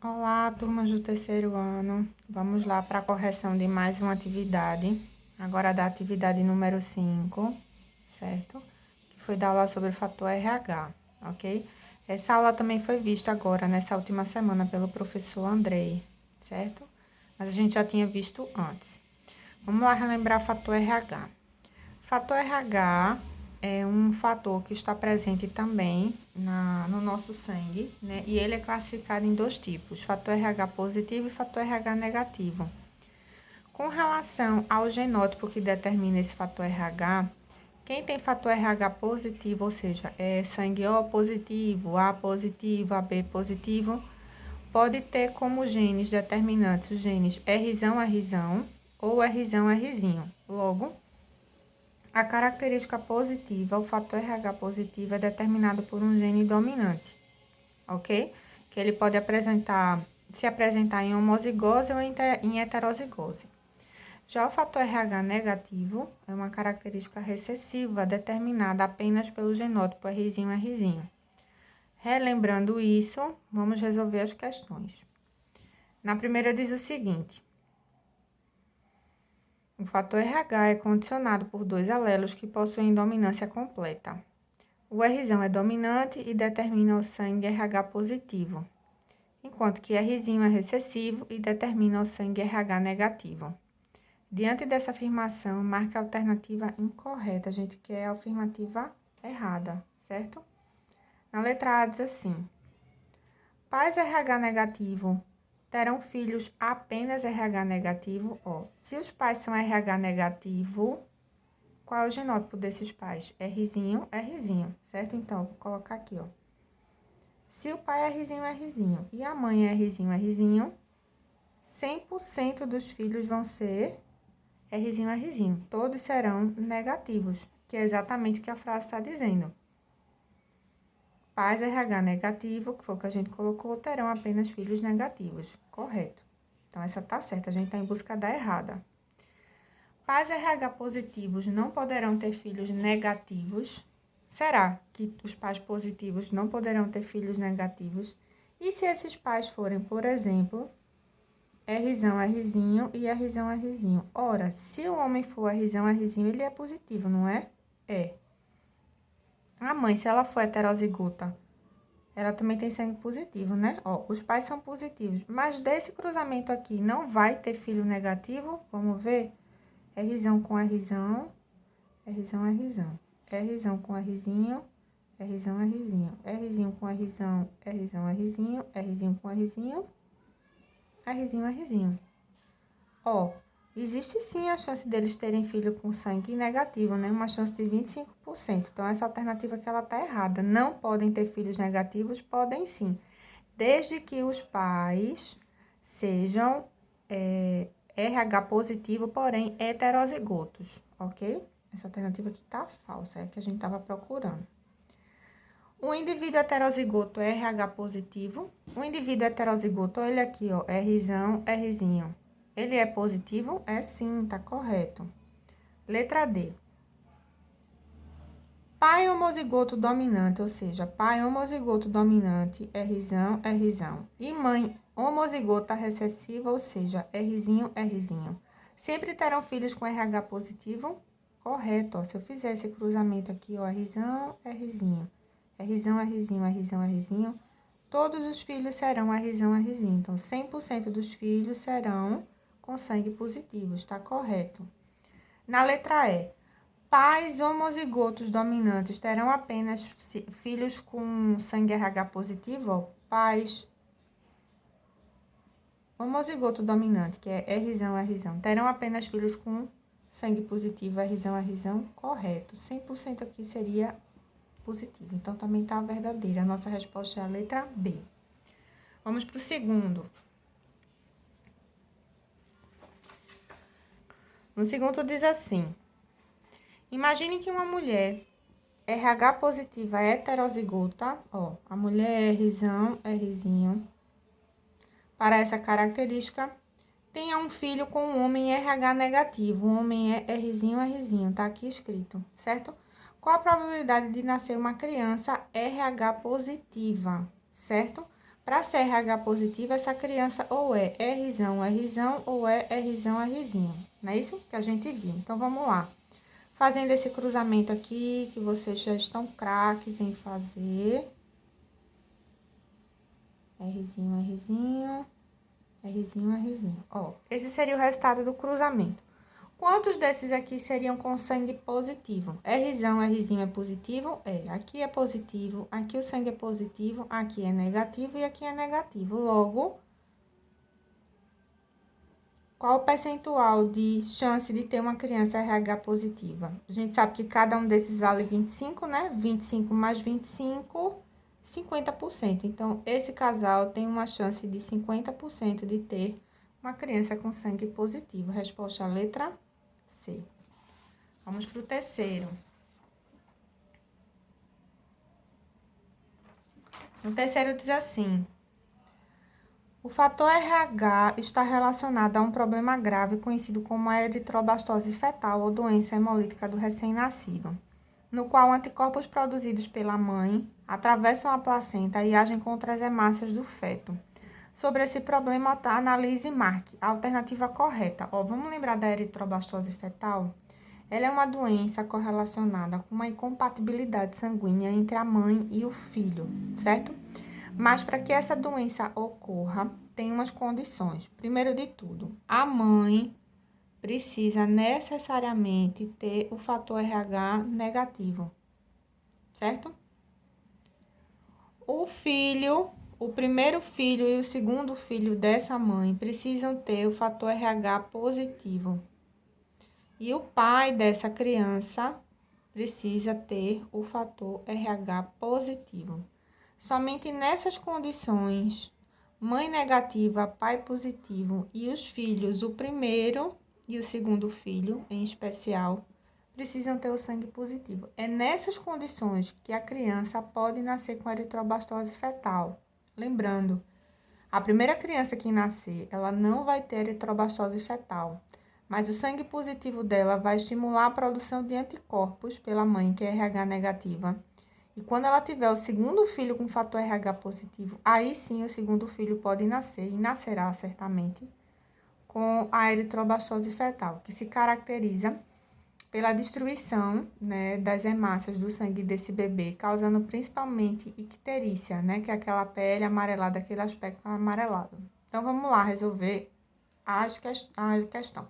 Olá, turmas do terceiro ano. Vamos lá para a correção de mais uma atividade. Agora da atividade número 5, certo? Que foi da aula sobre o fator RH, ok? Essa aula também foi vista agora, nessa última semana, pelo professor Andrei, certo? Mas a gente já tinha visto antes. Vamos lá relembrar o fator RH. Fator RH é um fator que está presente também no nosso sangue, né? E ele é classificado em dois tipos, fator RH positivo e fator RH negativo. Com relação ao genótipo que determina esse fator RH, quem tem fator RH positivo, ou seja, é sangue O positivo, A positivo, AB positivo, pode ter como genes determinantes os genes R, ou R. Logo, a característica positiva, o fator RH positivo, é determinado por um gene dominante, ok? Que ele pode se apresentar em homozigose ou em heterozigose. Já o fator RH negativo é uma característica recessiva determinada apenas pelo genótipo R. Relembrando isso, vamos resolver as questões. Na primeira diz o seguinte: o fator RH é condicionado por dois alelos que possuem dominância completa. O R é dominante e determina o sangue RH positivo, enquanto que R é recessivo e determina o sangue RH negativo. Diante dessa afirmação, marque a alternativa incorreta. A gente quer a afirmativa errada, certo? Na letra A diz assim: pais RH negativo terão filhos apenas RH negativo? Se os pais são RH negativo, qual é o genótipo desses pais? R, certo? Então, vou colocar aqui, Se o pai é R e a mãe é R, 100% dos filhos vão ser R. Todos serão negativos, que é exatamente o que a frase está dizendo. Pais RH negativo, que foi o que a gente colocou, terão apenas filhos negativos. Correto. Então, essa tá certa, a gente está em busca da errada. Pais RH positivos não poderão ter filhos negativos. Será que os pais positivos não poderão ter filhos negativos? E se esses pais forem, por exemplo, Rzinho e Rzinho? Ora, se o homem for Rzinho, ele é positivo, não é? É. A mãe, se ela for heterozigota, ela também tem sangue positivo, né? Os pais são positivos, mas desse cruzamento aqui não vai ter filho negativo? Vamos ver? Rzão com Rzão, Rzão, Rzão. Rzão com Rzinho, Rzão, Rzinho. Rzinho com Rzão, Rzão, Rzinho. Rzinho com Rzinho, Rzinho. Existe sim a chance deles terem filho com sangue negativo, né? Uma chance de 25%. Então, essa alternativa aqui, ela tá errada. Não podem ter filhos negativos? Podem sim. Desde que os pais sejam RH positivo, porém heterozigotos, ok? Essa alternativa aqui tá falsa, é a que a gente tava procurando. O indivíduo heterozigoto é RH positivo. O indivíduo heterozigoto, olha aqui, Rzinho. Ele é positivo? É sim, tá correto. Letra D. Pai homozigoto dominante, ou seja, pai homozigoto dominante, Rzão. E mãe homozigota recessiva, ou seja, Rzinho. Sempre terão filhos com RH positivo? Correto, Se eu fizer esse cruzamento aqui, Rzão, Rzinho, todos os filhos serão Rzinho. Então, 100% dos filhos serão com sangue positivo, está correto. Na letra E, pais homozigotos dominantes terão apenas filhos com sangue RH positivo? Pais homozigoto dominante, que é Rzinho, terão apenas filhos com sangue positivo, Rzinho? Correto. 100% aqui seria positivo. Então, também está verdadeira. A nossa resposta é a letra B. Vamos para o segundo. No segundo diz assim: imagine que uma mulher RH positiva heterozigota, a mulher é Rzinho, para essa característica, tenha um filho com um homem RH negativo. O homem é Rzinho, tá aqui escrito, certo? Qual a probabilidade de nascer uma criança RH positiva, certo? Para ser RH positivo, essa criança ou é Rzão, Rzão, ou é Rzão, Rzinho. Não é isso que a gente viu? Então, vamos lá. Fazendo esse cruzamento aqui, que vocês já estão craques em fazer. Rzinho, Rzinho, Rzinho, Rzinho. Ó, esse seria o resultado do cruzamento. Quantos desses aqui seriam com sangue positivo? Rzão, Rzinho é positivo? É. Aqui é positivo, aqui o sangue é positivo, aqui é negativo e aqui é negativo. Logo, qual o percentual de chance de ter uma criança RH positiva? A gente sabe que cada um desses vale 25, né? 25 mais 25, 50%. Então, esse casal tem uma chance de 50% de ter uma criança com sangue positivo. Resposta a letra C. Vamos para o terceiro. No terceiro diz assim: o fator RH está relacionado a um problema grave conhecido como a eritrobastose fetal ou doença hemolítica do recém-nascido, no qual anticorpos produzidos pela mãe atravessam a placenta e agem contra as hemácias do feto. Sobre esse problema, analise e marque a alternativa correta. Vamos lembrar da eritrobastose fetal? Ela é uma doença correlacionada com uma incompatibilidade sanguínea entre a mãe e o filho, certo? Mas para que essa doença ocorra, tem umas condições. Primeiro de tudo, a mãe precisa necessariamente ter o fator RH negativo, certo? O filho, o primeiro filho e o segundo filho dessa mãe precisam ter o fator RH positivo. E o pai dessa criança precisa ter o fator RH positivo. Somente nessas condições, mãe negativa, pai positivo e os filhos, o primeiro e o segundo filho, em especial, precisam ter o sangue positivo. É nessas condições que a criança pode nascer com eritrobastose fetal. Lembrando, a primeira criança que nascer, ela não vai ter eritrobastose fetal. Mas o sangue positivo dela vai estimular a produção de anticorpos pela mãe, que é RH negativa. E quando ela tiver o segundo filho com fator RH positivo, aí sim o segundo filho pode nascer, e nascerá certamente, com a eritrobastose fetal, que se caracteriza pela destruição, né, das hemácias do sangue desse bebê, causando principalmente icterícia, né, que é aquela pele amarelada, aquele aspecto amarelado. Então, vamos lá resolver a questão.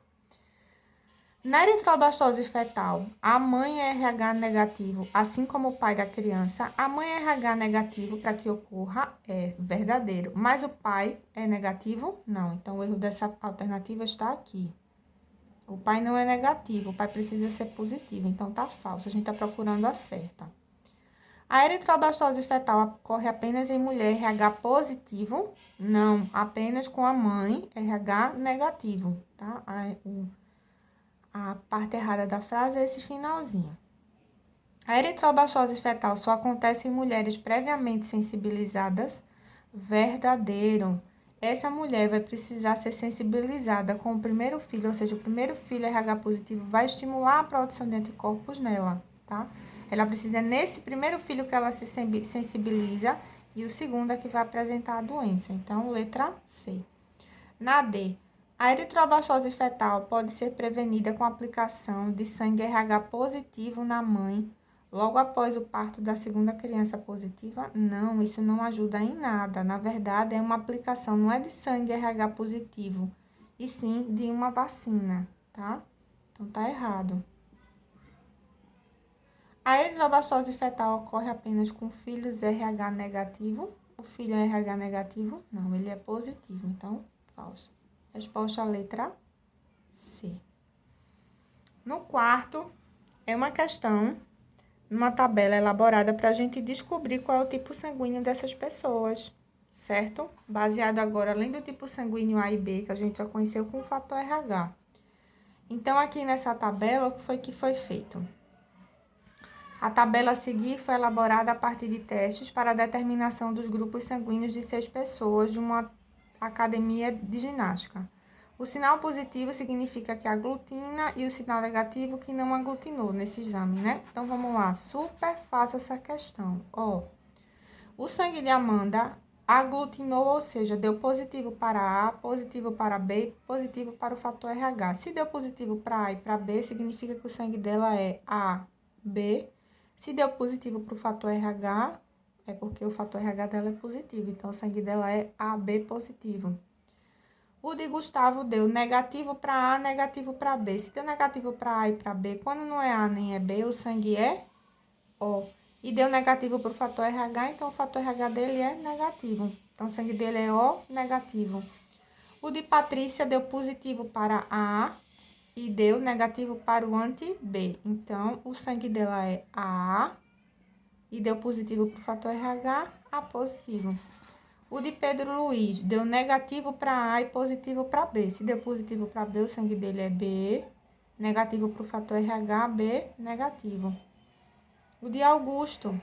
Na eritrobastose fetal, a mãe é RH negativo, assim como o pai da criança. A mãe é RH negativo para que ocorra é verdadeiro, mas o pai é negativo? Não. Então, o erro dessa alternativa está aqui. O pai não é negativo, o pai precisa ser positivo, então tá falso. A gente tá procurando a certa. A eritrobastose fetal ocorre apenas em mulher RH positivo? Não, apenas com a mãe RH negativo, tá? A parte errada da frase é esse finalzinho. A eritrobastose fetal só acontece em mulheres previamente sensibilizadas? Verdadeiro. Essa mulher vai precisar ser sensibilizada com o primeiro filho, ou seja, o primeiro filho RH positivo vai estimular a produção de anticorpos nela, tá? Ela precisa, nesse primeiro filho que ela se sensibiliza, e o segundo é que vai apresentar a doença. Então, letra C. Na D, a eritrobastose fetal pode ser prevenida com a aplicação de sangue RH positivo na mãe logo após o parto da segunda criança positiva? Não, isso não ajuda em nada. Na verdade, é uma aplicação, não é de sangue RH positivo, e sim de uma vacina, tá? Então, tá errado. A eritrobastose fetal ocorre apenas com filhos RH negativo. O filho é RH negativo? Não, ele é positivo, então, falso. Resposta a letra C. No quarto, é uma questão, uma tabela elaborada para a gente descobrir qual é o tipo sanguíneo dessas pessoas, certo? Baseado agora, além do tipo sanguíneo A e B, que a gente já conheceu, com o fator RH. Então, aqui nessa tabela, o que foi feito? A tabela a seguir foi elaborada a partir de testes para a determinação dos grupos sanguíneos de 6 pessoas de uma academia de ginástica. O sinal positivo significa que aglutina e o sinal negativo que não aglutinou nesse exame, né? Então, vamos lá, super fácil essa questão. O sangue de Amanda aglutinou, ou seja, deu positivo para A, positivo para B, positivo para o fator RH. Se deu positivo para A e para B, significa que o sangue dela é A, B. Se deu positivo para o fator RH, é porque o fator RH dela é positivo, então o sangue dela é AB positivo. O de Gustavo deu negativo para A, negativo para B. Se deu negativo para A e para B, quando não é A nem é B, o sangue é O. E deu negativo para o fator RH, então o fator RH dele é negativo. Então, o sangue dele é O negativo. O de Patrícia deu positivo para A e deu negativo para o anti-B. Então, o sangue dela é A e deu positivo para o fator RH, A positivo. O de Pedro Luiz deu negativo para A e positivo para B. Se deu positivo para B, o sangue dele é B. Negativo para o fator RH, B negativo. O de Augusto,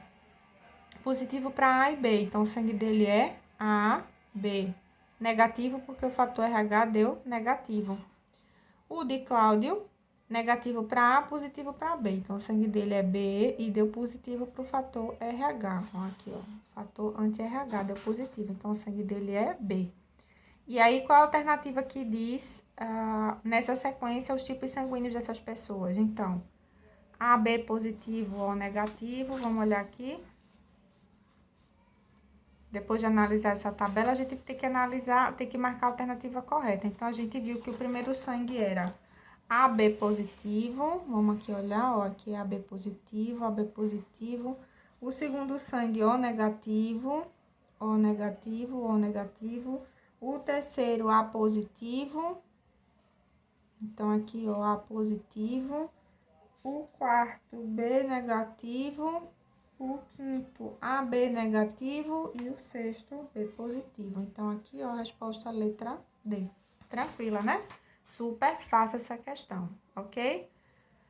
positivo para A e B. Então, o sangue dele é A, B. Negativo porque o fator RH deu negativo. O de Cláudio, negativo para A, positivo para B. Então, o sangue dele é B e deu positivo para o fator RH. Ó, aqui, ó. Fator anti-RH deu positivo. Então, o sangue dele é B. E aí, qual a alternativa que diz, nessa sequência, os tipos sanguíneos dessas pessoas? Então, AB positivo ou negativo, vamos olhar aqui. Depois de analisar essa tabela, a gente tem que analisar, tem que marcar a alternativa correta. Então, a gente viu que o primeiro sangue era AB positivo. Vamos aqui olhar, ó, aqui é AB positivo, AB positivo. O segundo sangue, O negativo, O negativo, O negativo. O terceiro, A positivo. Então, aqui, ó, A positivo. O quarto, B negativo. O quinto, AB negativo. E o sexto, B positivo. Então, aqui, ó, a resposta letra D. Tranquila, né? Super fácil essa questão, ok?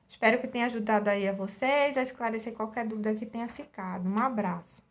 Espero que tenha ajudado aí a vocês a esclarecer qualquer dúvida que tenha ficado. Um abraço.